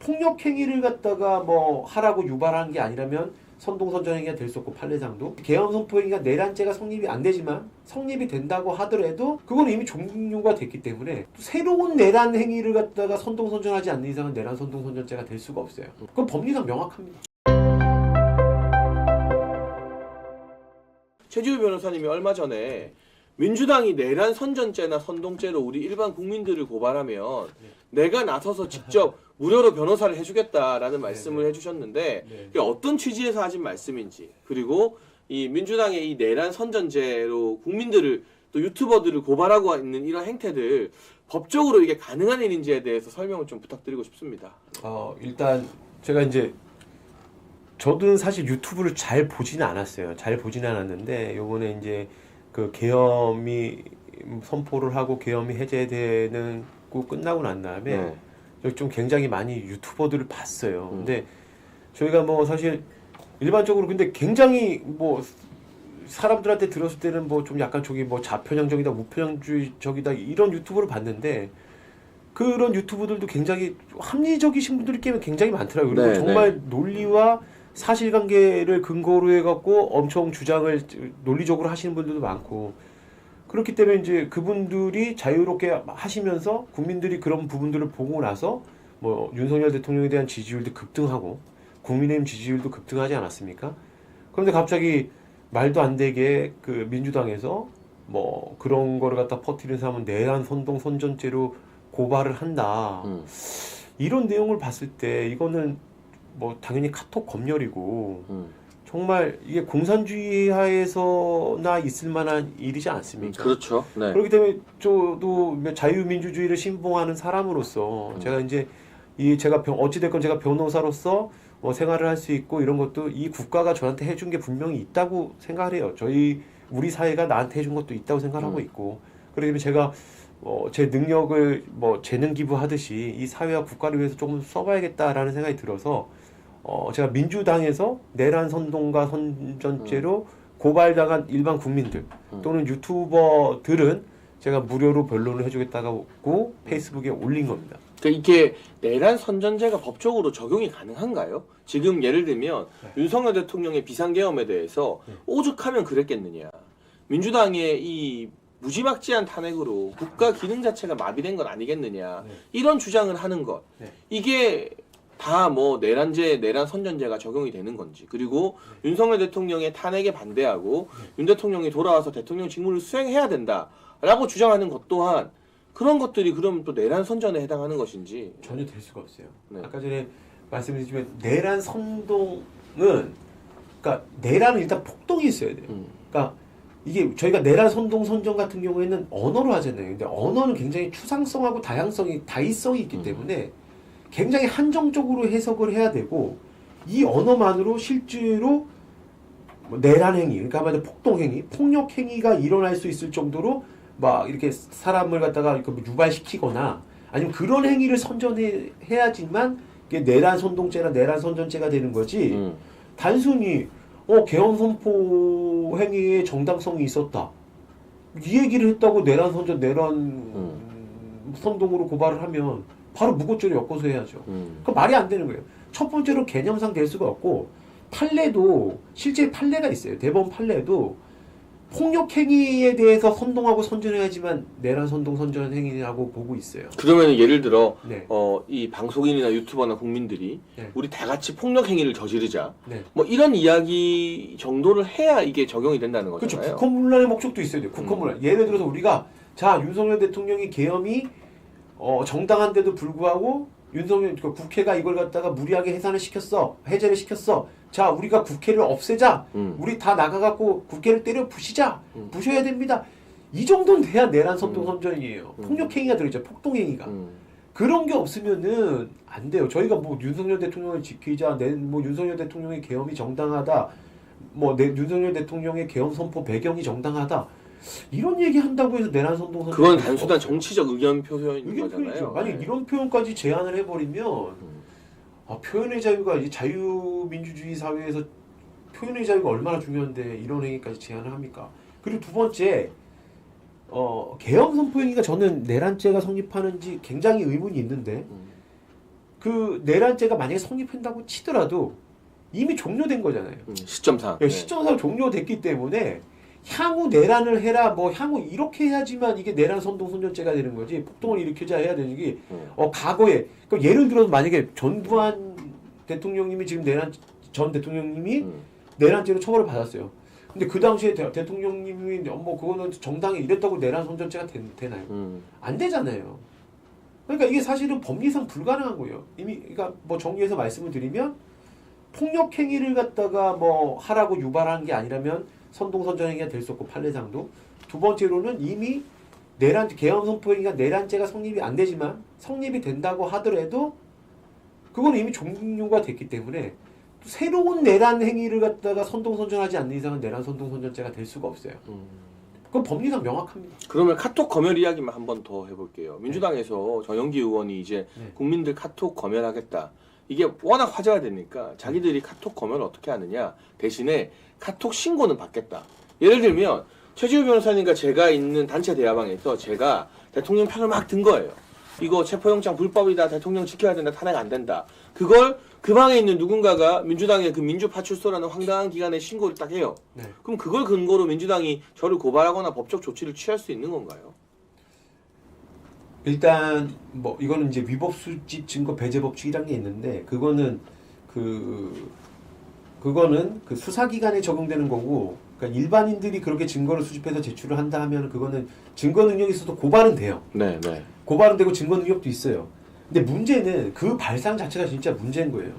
폭력 행위를 갖다가 뭐 하라고 유발한 게 아니라면 선동선전 행위가 될 수 없고 판례상도 계엄 선포 행위가 내란죄가 성립이 안 되지만 성립이 된다고 하더라도 그건 이미 종료가 됐기 때문에 새로운 내란 행위를 갖다가 선동선전하지 않는 이상은 내란 선동선전죄가 될 수가 없어요. 그건 법리상 명확합니다. 최지우 변호사님이 얼마 전에 민주당이 내란 선전죄나 선동죄로 우리 일반 국민들을 고발하면 내가 나서서 직접 무료로 변호사를 해주겠다라는 말씀을 해주셨는데 그게 어떤 취지에서 하신 말씀인지, 그리고 이 민주당의 이 내란 선전죄로 국민들을 또 유튜버들을 고발하고 있는 이런 행태들 법적으로 이게 가능한 일인지에 대해서 설명을 좀 부탁드리고 싶습니다. 일단 제가 이제 저도 사실 유튜브를 잘 보지는 않았어요. 잘 보지는 않았는데 요번에 이제 그 계엄이 선포를 하고 계엄이 해제되는 거 끝나고 난 다음에 좀 굉장히 많이 유튜버들을 봤어요. 근데 저희가 뭐 사실 일반적으로 근데 굉장히 뭐 사람들한테 들었을 때는 뭐 좀 약간 저기 뭐 좌편향적이다, 우편향주의적이다 이런 유튜브를 봤는데 그런 유튜브들도 굉장히 합리적이신 분들이 꽤 굉장히 많더라고요. 그리고 정말 논리와 사실관계를 근거로 해갖고 엄청 주장을 논리적으로 하시는 분들도 많고 그렇기 때문에 이제 그분들이 자유롭게 하시면서 국민들이 그런 부분들을 보고 나서 뭐 윤석열 대통령에 대한 지지율도 급등하고 국민의힘 지지율도 급등하지 않았습니까? 그런데 갑자기 말도 안 되게 그 민주당에서 뭐 그런 거를 갖다 퍼뜨리는 사람은 내란 선동 선전죄로 고발을 한다. 이런 내용을 봤을 때 이거는 뭐 당연히 카톡 검열이고 정말 이게 공산주의 하에서나 있을 만한 일이지 않습니까? 그렇죠. 네. 그렇기 때문에 저도 자유민주주의를 신봉하는 사람으로서 제가 이제 제가 어찌됐건 제가 변호사로서 뭐 생활을 할 수 있고 이런 것도 이 국가가 저한테 해준 게 분명히 있다고 생각을 해요. 우리 사회가 나한테 해준 것도 있다고 생각하고 있고 그렇기 때문에 제가 제 능력을 뭐 재능 기부하듯이 이 사회와 국가를 위해서 조금 써봐야겠다라는 생각이 들어서 제가 민주당에서 내란 선동과 선전죄로 고발당한 일반 국민들 또는 유튜버들은 제가 무료로 변론을 해주겠다고 페이스북에 올린 겁니다. 그러니까 이게 내란 선전죄가 법적으로 적용이 가능한가요? 지금 예를 들면 윤석열 대통령의 비상계엄에 대해서 오죽하면 그랬겠느냐. 민주당의 이 무지막지한 탄핵으로 국가 기능 자체가 마비된 건 아니겠느냐. 이런 주장을 하는 것. 이게 다 뭐 내란죄, 내란 선전죄가 적용이 되는 건지, 그리고 윤석열 대통령의 탄핵에 반대하고 윤 대통령이 돌아와서 대통령 직무를 수행해야 된다라고 주장하는 것 또한 그런 것들이 그럼 또 내란 선전에 해당하는 것인지 전혀 될 수가 없어요. 네. 아까 전에 말씀드렸지만 내란 선동은 그러니까 내란은 일단 폭동이 있어야 돼요. 그러니까 이게 저희가 내란 선동 선전 같은 경우에는 언어로 하잖아요. 근데 언어는 굉장히 추상성하고 다의성이 있기 때문에 굉장히 한정적으로 해석을 해야 되고 이 언어만으로 실제로 뭐 내란 행위, 그러니까 한마디로 폭동 행위, 폭력 행위가 일어날 수 있을 정도로 막 이렇게 사람을 갖다가 이렇게 유발시키거나 아니면 그런 행위를 선전해야지만 이게 내란 선동죄나 내란 선전죄가 되는 거지. 단순히 계엄 선포 행위에 정당성이 있었다. 이 얘기를 했다고 내란 선전, 내란 선동으로 고발을 하면 바로 무고죄로 엮어서 해야죠. 그 말이 안 되는 거예요. 첫 번째로 개념상 될 수가 없고 판례도 실제 판례가 있어요. 대법원 판례도 폭력 행위에 대해서 선동하고 선전해야지만 내란 선동 선전 행위라고 보고 있어요. 그러면 예를 들어 네. 이 방송인이나 유튜버나 국민들이 네. 우리 다 같이 폭력 행위를 저지르자 네. 뭐 이런 이야기 정도를 해야 이게 적용이 된다는 거잖아요. 그렇죠. 국헌문란의 목적도 있어야 돼요. 국헌문란. 예를 들어서 우리가 윤석열 대통령이 계엄이 정당한데도 불구하고 국회가 이걸 갖다가 무리하게 해제를 시켰어. 자, 우리가 국회를 없애자. 우리 다 나가갖고 국회를 때려 부시자. 부셔야 됩니다. 이 정도는 돼야 내란 선동 선전이에요. 폭력행위가 들어있죠. 폭동행위가. 그런 게 없으면은 안 돼요. 저희가 뭐 윤석열 대통령을 지키자, 뭐 윤석열 대통령의 계엄이 정당하다, 윤석열 대통령의 계엄 선포 배경이 정당하다. 이런 얘기 한다고 해서 내란 선동 선전 그건 단순한 정치적 의견 표현인 의견 거잖아요. 표현이죠. 아니 이런 표현까지 제한을 해버리면 표현의 자유가 이 자유민주주의 사회에서 표현의 자유가 얼마나 중요한데 이런 행위까지 제한을 합니까? 그리고 두 번째 계엄 선포 행위가 저는 내란죄가 성립하는지 굉장히 의문이 있는데 그 내란죄가 만약에 성립한다고 치더라도 이미 종료된 거잖아요. 시점상. 네. 시점상 종료됐기 때문에 향후 내란을 해라, 뭐 향후 이렇게 해야지만 이게 내란 선동 선전죄가 되는 거지. 폭동을 일으키자 해야 되는 게 과거에 그러니까 예를 들어서 만약에 전두환 대통령님이 지금 전 대통령님이 내란죄로 처벌을 받았어요. 근데 그 당시에 대통령님이 뭐 그거는 정당에 이랬다고 내란 선전죄가 되나요? 안 되잖아요. 그러니까 이게 사실은 법리상 불가능한 거예요. 이미 그러니까 뭐 정리해서 말씀을 드리면 폭력 행위를 갖다가 뭐 하라고 유발한 게 아니라면 선동선전 행위가 될 수 없고 판례상도 두 번째로는 이미 내란 계엄 선포 행위가 내란죄가 성립이 안 되지만 성립이 된다고 하더라도 그건 이미 종료가 됐기 때문에 또 새로운 내란 행위를 갖다가 선동선전하지 않는 이상은 내란 선동선전죄가 될 수가 없어요. 그건 법리상 명확합니다. 그러면 카톡 검열 이야기만 한 번 더 해볼게요. 민주당에서 정영기 의원이 이제 국민들 카톡 검열하겠다. 이게 워낙 화제가 되니까 자기들이 카톡 검열을 어떻게 하느냐 대신에 카톡 신고는 받겠다. 예를 들면 최지우 변호사님과 제가 있는 단체 대화방에서 제가 대통령 편을 막 든 거예요. 이거 체포영장 불법이다. 대통령 지켜야 된다. 탄핵 안 된다. 그걸 그 방에 있는 누군가가 민주당의 그 민주파출소라는 황당한 기관에 신고를 딱 해요. 네. 그럼 그걸 근거로 민주당이 저를 고발하거나 법적 조치를 취할 수 있는 건가요? 일단 뭐 이거는 이제 위법 수집 증거 배제 법칙이라는 게 있는데 그거는 그 수사기관에 적용되는 거고 그러니까 일반인들이 그렇게 증거를 수집해서 제출을 한다 하면 그거는 증거 능력이 있어도 고발은 돼요. 네, 네. 고발은 되고 증거 능력도 있어요. 근데 문제는 그 발상 자체가 진짜 문제인 거예요.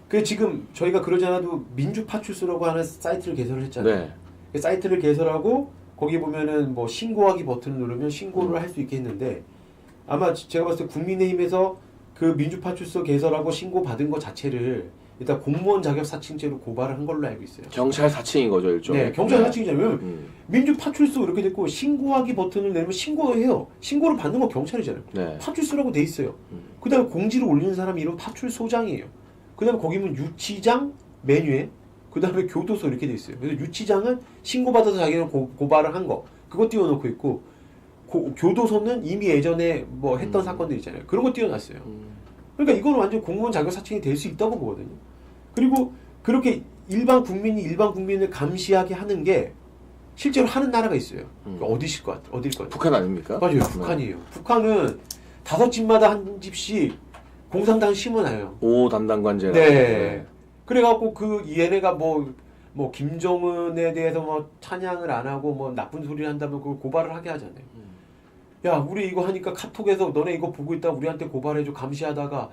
그 지금 저희가 그러지 않아도 민주파출소라고 하는 사이트를 개설을 했잖아요. 네. 그 사이트를 개설하고 거기 보면은 뭐 신고하기 버튼을 누르면 신고를 할 수 있게 했는데 아마 제가 봤을 때 국민의힘에서 그 민주파출소 개설하고 신고 받은 것 자체를 일단 공무원 자격 사칭죄로 고발을 한 걸로 알고 있어요. 경찰 사칭인 거죠, 일종의. 네, 경찰 사칭이잖아요. 민주파출소 이렇게 됐고 신고하기 버튼을 내면 신고해요. 신고를 받는 건 경찰이잖아요. 네. 파출소라고 돼 있어요. 그다음에 공지를 올리는 사람이 이름 파출소장이에요. 그다음에 거기 보면 유치장 메뉴에 그다음에 교도소 이렇게 돼 있어요. 그래서 유치장은 신고받아서 자기는 고발을 한 거 그거 띄워놓고 있고 교도소는 이미 예전에 뭐 했던 사건들 있잖아요. 그런 거 띄워놨어요. 그러니까 이거는 완전 공무원 자격 사칭이 될 수 있다고 보거든요. 그리고 그렇게 일반 국민을 감시하게 하는 게 실제로 하는 나라가 있어요. 그러니까 어디일 것 같아요? 북한 아닙니까? 맞아요. 북한이에요. 북한은 5집마다 한 집씩 공산당 심어놔요. 5 담당관제라. 네. 그래갖고 그 얘네가 뭐 김정은에 대해서 뭐 찬양을 안 하고 뭐 나쁜 소리를 한다면 그걸 고발을 하게 하잖아요. 야, 우리 이거 하니까 카톡에서 너네 이거 보고 있다 우리한테 고발해줘 감시하다가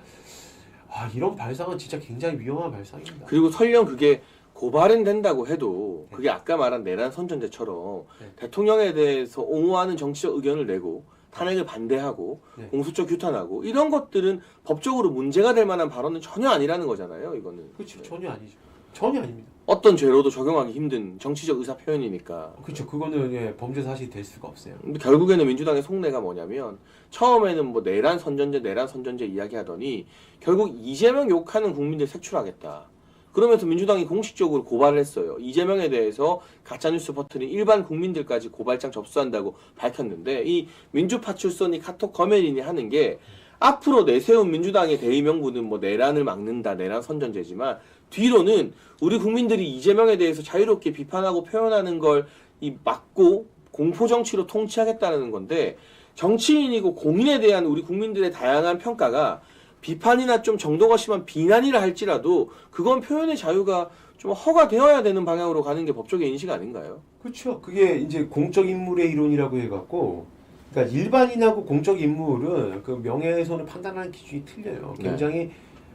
이런 발상은 진짜 굉장히 위험한 발상입니다. 그리고 설령 그게 고발은 된다고 해도 그게 아까 말한 내란 선전제처럼 대통령에 대해서 옹호하는 정치적 의견을 내고 탄핵을 반대하고 공수처 규탄하고 이런 것들은 법적으로 문제가 될 만한 발언은 전혀 아니라는 거잖아요. 이거는. 그렇죠. 전혀 아니죠. 전혀 아닙니다. 어떤 죄로도 적용하기 힘든 정치적 의사 표현이니까. 그렇죠. 그거는 범죄 사실이 될 수가 없어요. 근데 결국에는 민주당의 속내가 뭐냐면 처음에는 뭐 내란 선전제 이야기하더니 결국 이재명 욕하는 국민들 색출하겠다. 그러면서 민주당이 공식적으로 고발을 했어요. 이재명에 대해서 가짜뉴스 퍼뜨린 일반 국민들까지 고발장 접수한다고 밝혔는데 이 민주파출소니 카톡 검열이니 하는 게 앞으로 내세운 민주당의 대의 명분은 뭐 내란을 막는다, 내란 선전제지만 뒤로는 우리 국민들이 이재명에 대해서 자유롭게 비판하고 표현하는 걸 이 막고 공포 정치로 통치하겠다는 건데 정치인이고 공인에 대한 우리 국민들의 다양한 평가가 비판이나 좀 정도가 심한 비난이라 할지라도 그건 표현의 자유가 좀 허가되어야 되는 방향으로 가는 게 법적인 인식 아닌가요? 그렇죠. 그게 이제 공적 인물의 이론이라고 해갖고, 그러니까 일반인하고 공적 인물은 그 명예훼손을 판단하는 기준이 틀려요. 굉장히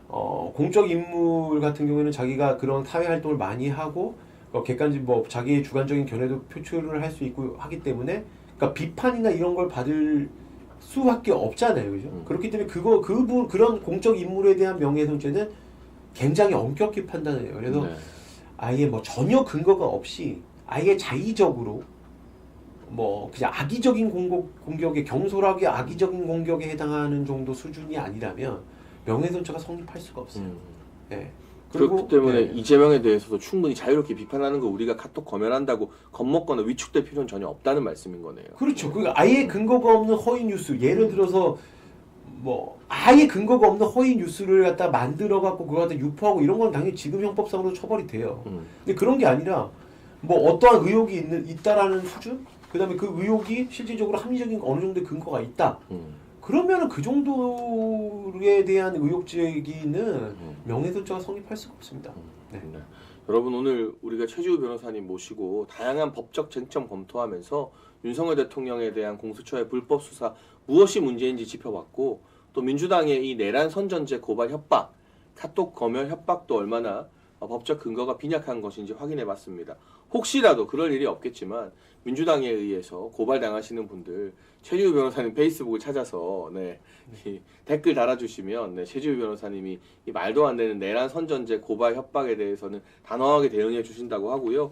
공적 인물 같은 경우에는 자기가 그런 사회 활동을 많이 하고 객관적 뭐 자기의 주관적인 견해도 표출을 할 수 있고 하기 때문에, 그러니까 비판이나 이런 걸 받을 수밖에 없잖아요, 그죠? 그렇기 때문에 그런 공적 인물에 대한 명예훼손죄는 굉장히 엄격히 판단해요. 그래서 아예 뭐 전혀 근거가 없이 아예 자의적으로 뭐 그냥 악의적인 공격에 경솔하게 악의적인 공격에 해당하는 정도 수준이 아니라면 명예훼손죄가 성립할 수가 없어요. 네. 그렇기 때문에 이재명에 대해서도 충분히 자유롭게 비판하는 거 우리가 카톡 검열한다고 겁먹거나 위축될 필요는 전혀 없다는 말씀인 거네요. 그렇죠. 그 아예 근거가 없는 허위 뉴스, 예를 들어서 뭐 아예 근거가 없는 허위 뉴스를 갖다 만들어 갖고 그거 갖다 유포하고 이런 건 당연히 지금 형법상으로 처벌이 돼요. 근데 그런 게 아니라 뭐 어떠한 의혹이 있다라는 수준? 그다음에 그 의혹이 실질적으로 합리적인 어느 정도의 근거가 있다. 그러면은 그 정도에 대한 의혹 제기는 명예훼손죄가 성립할 수가 없습니다. 네. 네. 여러분 오늘 우리가 최지우 변호사님 모시고 다양한 법적 쟁점 검토하면서 윤석열 대통령에 대한 공수처의 불법 수사 무엇이 문제인지 짚어봤고 또 민주당의 이 내란 선전제 고발 협박, 카톡 검열 협박도 얼마나 법적 근거가 빈약한 것인지 확인해봤습니다. 혹시라도 그럴 일이 없겠지만 민주당에 의해서 고발당하시는 분들 최지우 변호사님 페이스북을 찾아서 이 댓글 달아주시면 최지우 변호사님이 이 말도 안 되는 내란 선전제 고발 협박에 대해서는 단호하게 대응해 주신다고 하고요.